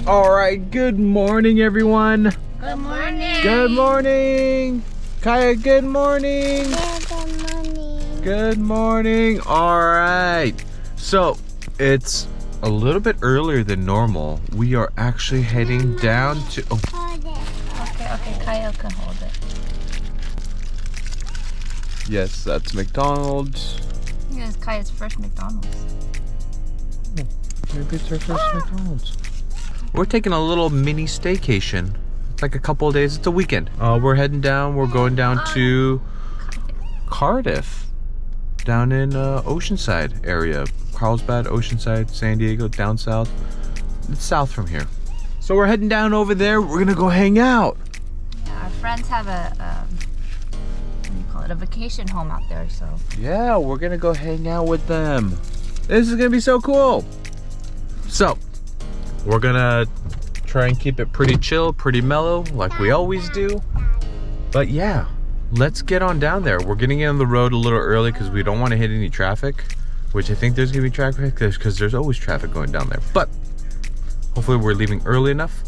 All right, good morning, everyone. Good morning. Good morning. Kaya, good morning. Good morning. Good morning. All right. So, it's a little bit earlier than normal. We are actually heading down to... Oh. Hold it. Okay, Kyle can hold it. Yes, that's McDonald's. Yeah, it's Kaya's first McDonald's. Oh, maybe it's our first McDonald's. We're taking a little mini staycation. It's like a couple of days. It's a weekend. We're heading down. We're going down to Cardiff, down in Oceanside area. Carlsbad, Oceanside, San Diego, down south. It's south from here. So we're heading down over there. We're gonna go hang out. Yeah, our friends have a what do you call it? A vacation home out there. So Yeah, we're gonna go hang out with them. This is gonna be so cool. So, we're gonna try and keep it pretty chill, pretty mellow, like we always do. But yeah, let's get on down there. We're getting in on the road a little early because we don't want to hit any traffic, which I think there's gonna be traffic because there's always traffic going down there. But hopefully we're leaving early enough.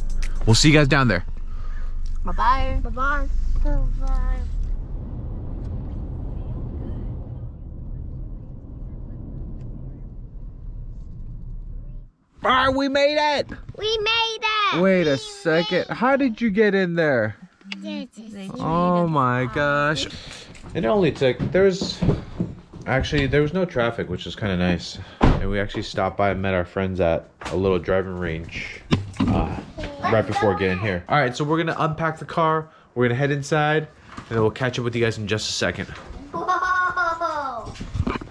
We'll see you guys down there. bye-bye. Bye-bye. Bye-bye. All right, we made it. We made it. Wait a second. How did you get in there? Oh my gosh. It only took, there was no traffic, which is kind of nice. And we actually stopped by and met our friends at a little driving range right before getting here. All right, so we're gonna unpack the car. We're gonna head inside and then we'll catch up with you guys in just a second. Whoa.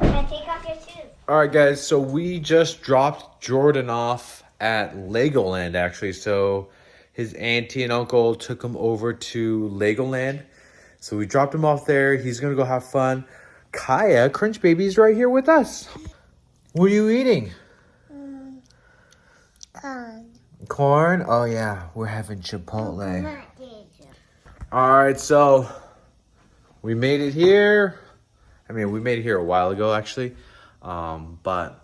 Now take off your shoes. All right, guys, so we just dropped Jordan off at Legoland, actually. So his auntie and uncle took him over to Legoland. So we dropped him off there. He's going to go have fun. Kaya, Crunch Baby, is right here with us. What are you eating? Corn. Corn? Oh, yeah. We're having Chipotle. All right, so we made it here. I mean, we made it here a while ago, actually. But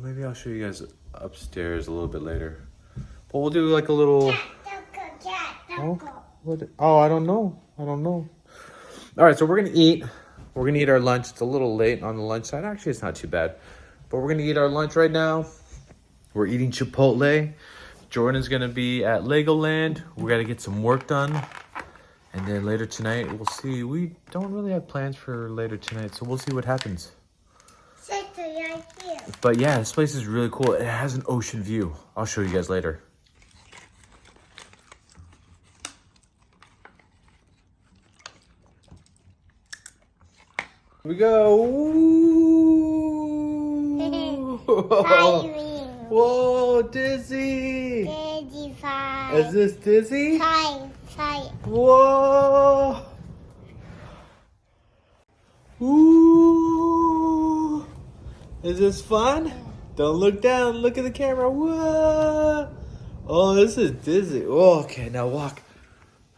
maybe I'll show you guys upstairs a little bit later. But we'll do like a little... Oh, what? Oh, I don't know. All right, so we're gonna eat. We're gonna eat our lunch. It's a little late on the lunch side. Actually, it's not too bad. But we're gonna eat our lunch right now. We're eating Chipotle. Jordan's gonna be at Legoland. We gotta get some work done. And then later tonight, we'll see. We don't really have plans for later tonight, so we'll see what happens. But yeah, this place is really cool. It has an ocean view. I'll show you guys later. Here we go. Ooh. Whoa, Dizzy. Dizzy five. Is this Dizzy? Five. Whoa! Ooh! Is this fun? Don't look down. Look at the camera. Whoa! Oh, this is Dizzy. Oh, okay, now walk.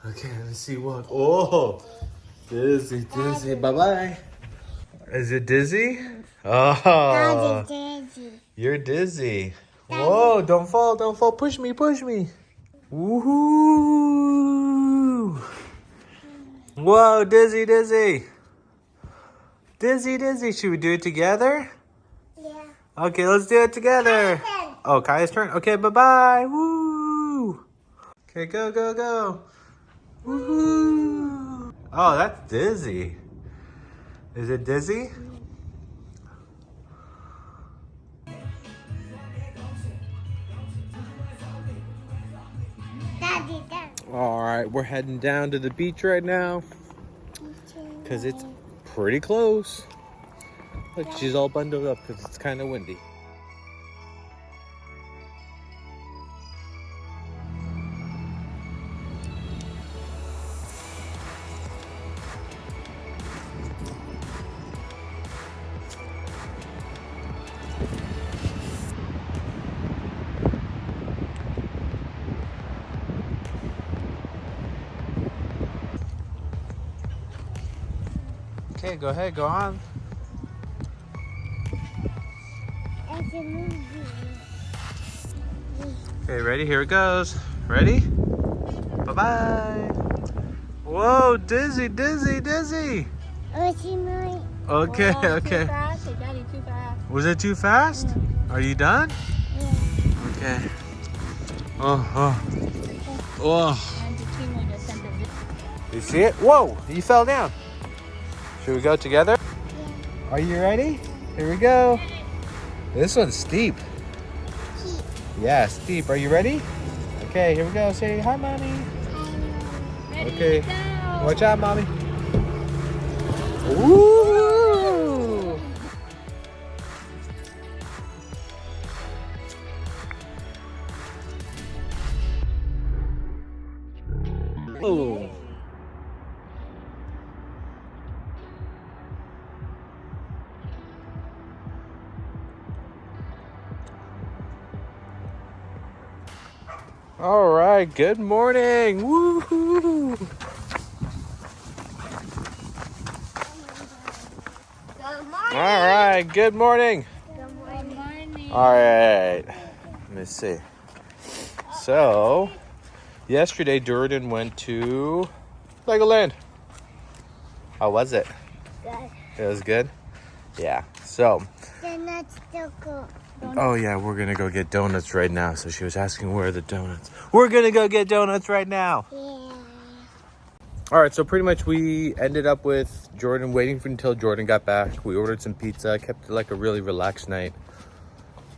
Okay, let me see. Walk. Oh! Dizzy. Bye-bye. Is it Dizzy? Oh! Dizzy. You're Dizzy. Whoa! Don't fall. Push me. Woohoo! Whoa, Dizzy. Dizzy. Should we do it together? Yeah. Okay, let's do it together. Oh, Kaya's turn. Okay, bye-bye. Woo! Okay, go. Woohoo! Oh, that's Dizzy. Is it Dizzy? All right, we're heading down to the beach right now because it's pretty close. Look, she's all bundled up because it's kind of windy. Okay, go ahead, go on. It's a movie. Okay, ready? Here it goes. Ready? Bye-bye. Whoa, dizzy, dizzy, dizzy. Okay, okay. Too fast? Hey, Daddy, too fast. Was it too fast? Are you done? Yeah. Okay. Oh, oh. Oh. And the team will just send it. You see it? Whoa, you fell down. Should we go together? Yeah. Are you ready? Here we go. This one's steep. Yeah, steep. Are you ready? Okay, here we go. Say hi, Mommy. Ready, Okay. go. Watch out, Mommy. Ooh. Oh. All right, good morning. Woo-hoo. Good morning. All right, good morning. Good morning. All right, let me see. So, yesterday Jordan went to Legoland. How was it? Good. It was good? Yeah, so. They're not still cool. Oh yeah, we're gonna go get donuts right now. So she was asking where are the donuts. We're gonna go get donuts right now. Yeah. All right, so pretty much we ended up with Jordan waiting until Jordan got back. We ordered some pizza, kept it like a really relaxed night.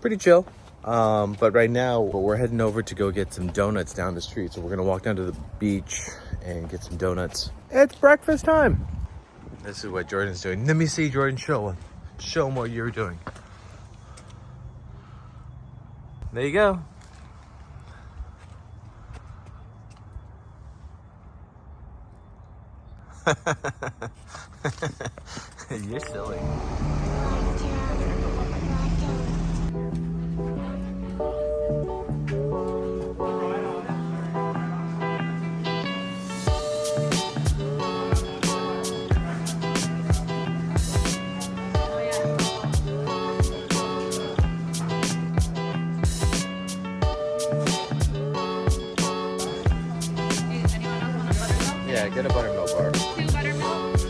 Pretty chill. But right now we're heading over to go get some donuts down the street. So we're gonna walk down to the beach and get some donuts. It's breakfast time. This is what Jordan's doing. Let me see, Jordan, show him what you're doing. There you go. You're silly. Yeah, get a buttermilk bar. 2 buttermilk.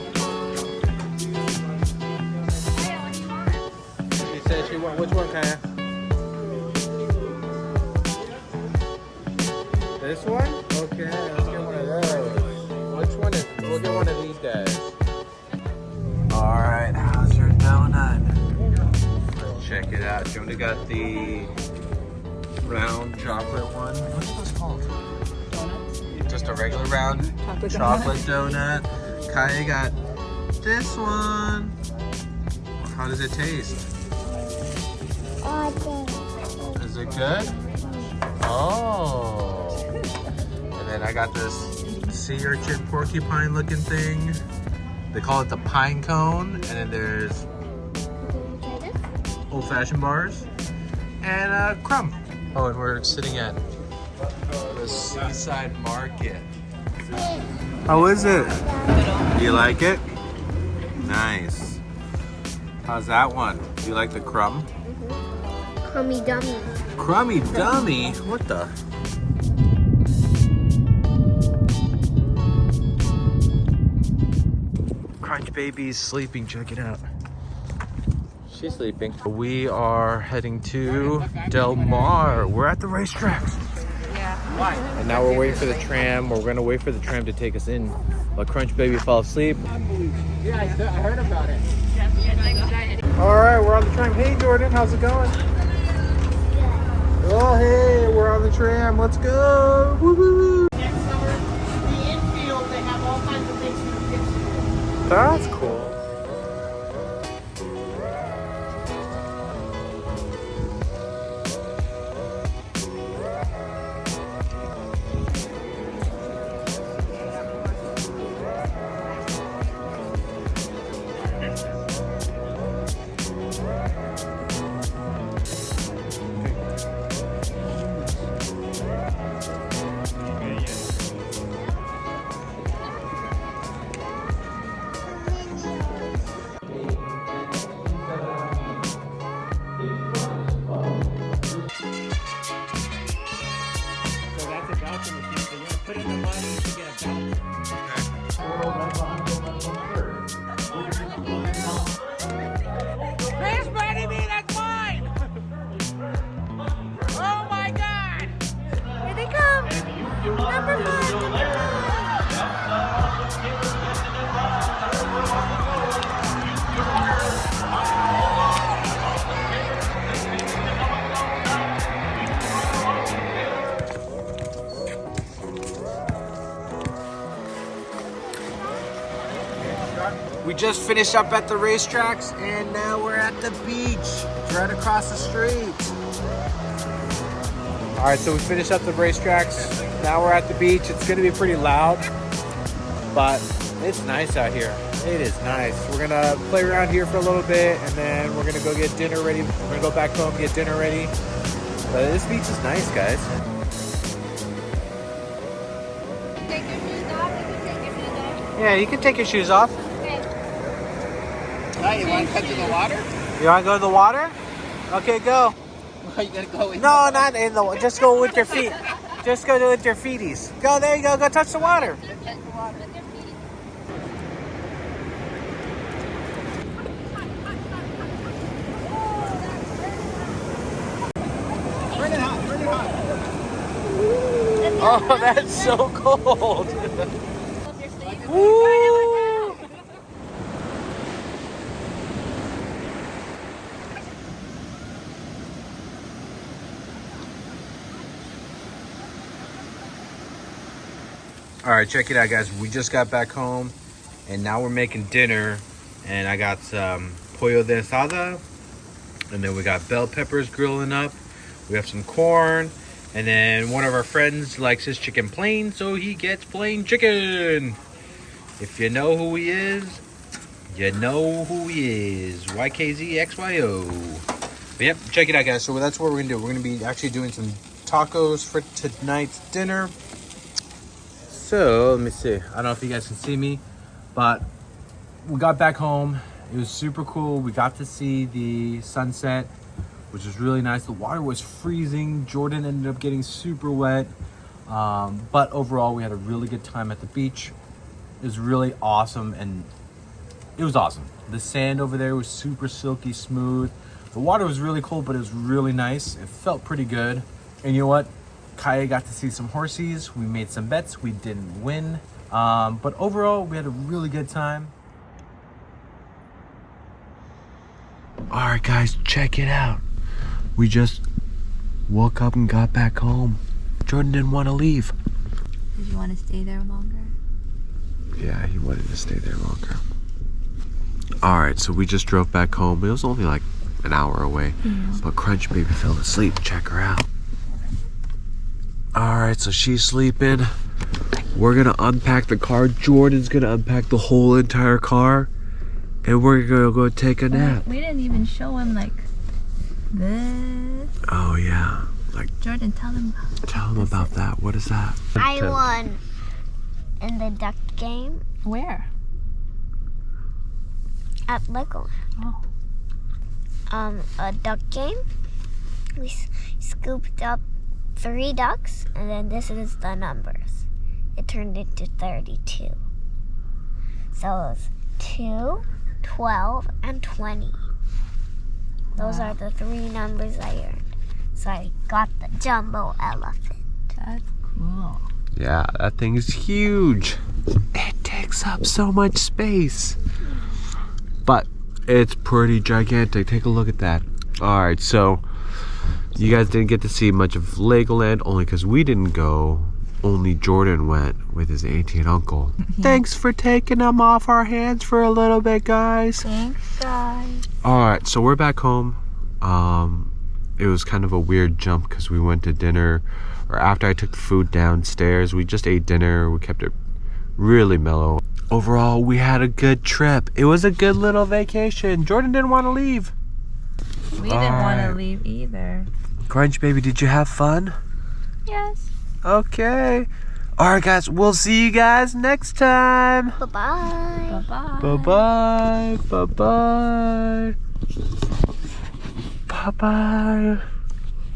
Hey, what do you want? She said she want which one, Kaya? This one? Okay, let's get one of those. Which one is? We'll get one of these guys. All right, how's your donut? Let's check it out. Jonah got the round chocolate one. What are those called? Just a regular round chocolate donut. Kaya got this one. How does it taste? Is it good? Oh. And then I got this sea urchin porcupine looking thing. They call it the pine cone. And then there's old fashioned bars and a crumb. Oh, and we're sitting at the seaside market. How is it? Do you like it? Nice. How's that one? Do you like the crumb? Crummy dummy. Crummy dummy? What the? Crunch baby's sleeping. Check it out. She's sleeping. We are heading to Del Mar. We're at the racetrack. Yeah. And now we're waiting for the tram. We're gonna wait for the tram to take us in. While Crunch Baby fell asleep. Yeah, I heard about it. All right, we're on the tram. Hey, Jordan, how's it going? Oh, hey, we're on the tram. Let's go. Woo-hoo. Next summer, the infield, they have all kinds of things for the kids. That's cool. We just finished up at the racetracks and now we're at the beach. It's right across the street. All right, so we finished up the racetracks. Now we're at the beach. It's gonna be pretty loud, but it's nice out here. It is nice. We're gonna play around here for a little bit and then we're gonna go get dinner ready. We're gonna go back home, get dinner ready. But this beach is nice, guys. Take your shoes off. You can take your shoes off. Yeah, you can take your shoes off. Now you want to cut to the water? You wanna go to the water? Okay, go. Are you going to go in? No, not in the water. Just go with your feet. Just go with your feeties. Go, there you go. Go touch the water. Turn it hot, turn it hot. Oh, that's so cold. Woo! All right, check it out, guys. We just got back home and now we're making dinner, and I got some pollo de asada, and then we got bell peppers grilling up. We have some corn, and then one of our friends likes his chicken plain, so he gets plain chicken. If you know who he is, you know who he is. YKZXYO. But yep, check it out, guys. So that's what we're gonna do. We're gonna be actually doing some tacos for tonight's dinner. So let me see. I don't know if you guys can see me, but we got back home. It was super cool. We got to see the sunset, which was really nice. The water was freezing. Jordan ended up getting super wet. But overall, we had a really good time at the beach. It was really awesome, and it was awesome. The sand over there was super silky smooth. The water was really cold, but it was really nice. It felt pretty good. And you know what? Kaya got to see some horses. We made some bets. We didn't win. But overall, we had a really good time. All right, guys, check it out. We just woke up and got back home. Jordan didn't want to leave. Did you want to stay there longer? Yeah, he wanted to stay there longer. All right, so we just drove back home. It was only like an hour away. Yeah. But Crunch Baby fell asleep. Check her out. All right, so she's sleeping. We're gonna unpack the car. Jordan's gonna unpack the whole entire car, and we're gonna go take a nap. We didn't even show him like this. Oh yeah, like Jordan, tell him. tell him about that. What is that? I won in the duck game Where? at Legoland. Oh. A duck game. We scooped up 3 ducks, and then this is the numbers. It turned into 32. So it was 2, 12, and 20. Those are the 3 numbers I earned. So I got the jumbo elephant. That's cool. Yeah, that thing is huge. It takes up so much space, but it's pretty gigantic. Take a look at that. All right, so you guys didn't get to see much of Legoland only because we didn't go. Only Jordan went with his auntie and uncle. Thanks for taking them off our hands for a little bit, guys. Thanks, guys. All right, so we're back home. It was kind of a weird jump because we went to dinner, or after I took the food downstairs, we just ate dinner. We kept it really mellow. Overall, we had a good trip. It was a good little vacation. Jordan didn't want to leave. We didn't want to leave either. Crunch Baby, did you have fun? Yes. Okay. All right, guys, we'll see you guys next time. Bye-bye. Bye-bye. Bye-bye. Bye-bye. Bye-bye.